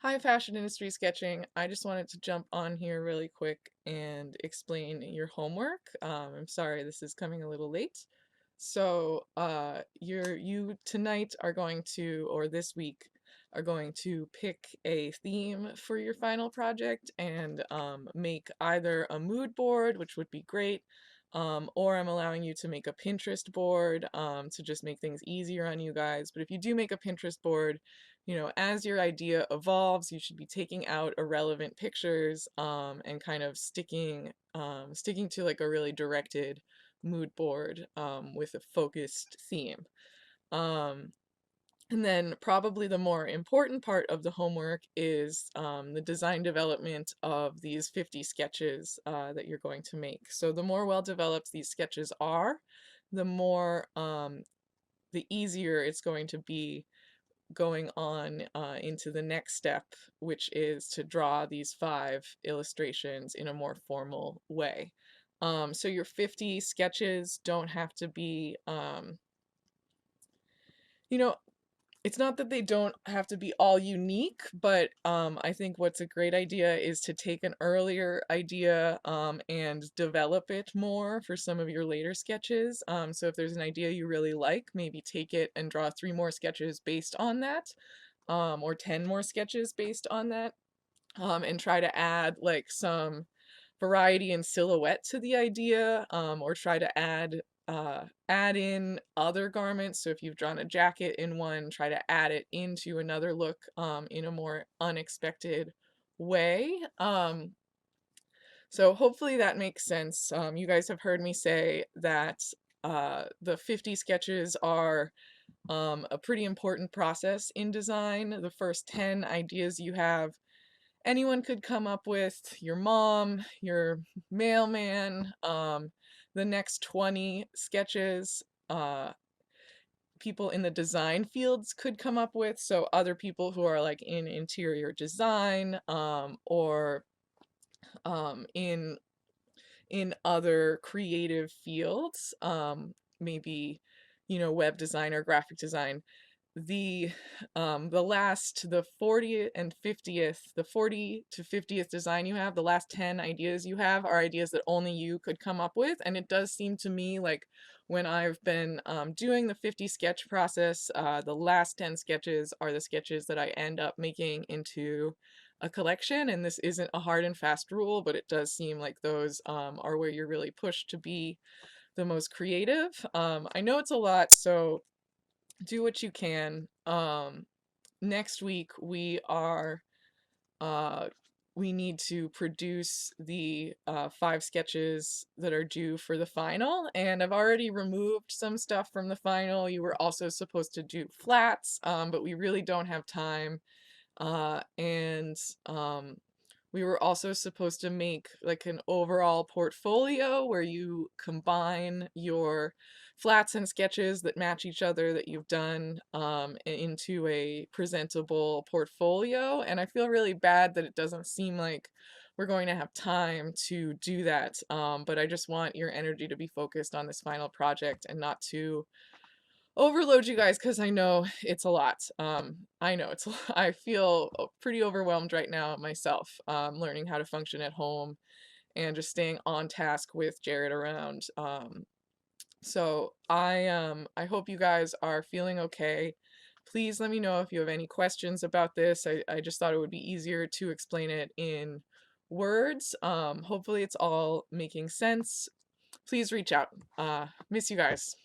Hi, Fashion Industry Sketching. I just wanted to jump on here really quick and explain your homework. I'm sorry this is coming a little late. You tonight are going to, or this week, are going to pick a theme for your final project and make either a mood board, which would be great, or I'm allowing you to make a Pinterest board to just make things easier on you guys. But if you do make a Pinterest board, as your idea evolves, you should be taking out irrelevant pictures and kind of sticking to like a really directed mood board with a focused theme. Um, and then probably the more important part of the homework is the design development of these 50 sketches that you're going to make. So the more well developed these sketches are, the more the easier it's going to be going on into the next step, which is to draw these 5 illustrations in a more formal way. So your 50 sketches don't have to be, you know, it's not that they don't have to be all unique, but I think what's a great idea is to take an earlier idea and develop it more for some of your later sketches. So if there's an idea you really like, maybe take it and draw 3 more sketches based on that, or 10 more sketches based on that, and try to add like some variety and silhouette to the idea, or try to add in other garments. So if you've drawn a jacket in one, try to add it into another look in a more unexpected way. So hopefully that makes sense. You guys have heard me say that the 50 sketches are a pretty important process in design. The first 10 ideas you have, anyone could come up with, your mom, your mailman. The next 20 sketches, people in the design fields could come up with. So other people who are like in interior design, or in other creative fields, maybe, web design or graphic design. The 40 and 50th, the 40 to 50th design you have, the last 10 ideas you have are ideas that only you could come up with. And it does seem to me like when I've been doing the 50 sketch process, the last 10 sketches are the sketches that I end up making into a collection. And this isn't a hard and fast rule, but it does seem like those are where you're really pushed to be the most creative. I know it's a lot, so do what you can. Next week uh, we need to produce the 5 sketches that are due for the final, and I've already removed some stuff from the final. You were also supposed to do flats, but we really don't have time. And we were also supposed to make like an overall portfolio where you combine your flats and sketches that match each other that you've done into a presentable portfolio. And I feel really bad that it doesn't seem like we're going to have time to do that. But I just want your energy to be focused on this final project and not to overload you guys because I know it's a lot. I know it's I feel pretty overwhelmed right now myself, learning how to function at home and just staying on task with Jared around. I hope you guys are feeling okay. Please let me know if you have any questions about this. I just thought it would be easier to explain it in words. Hopefully it's all making sense. Please reach out. Miss you guys.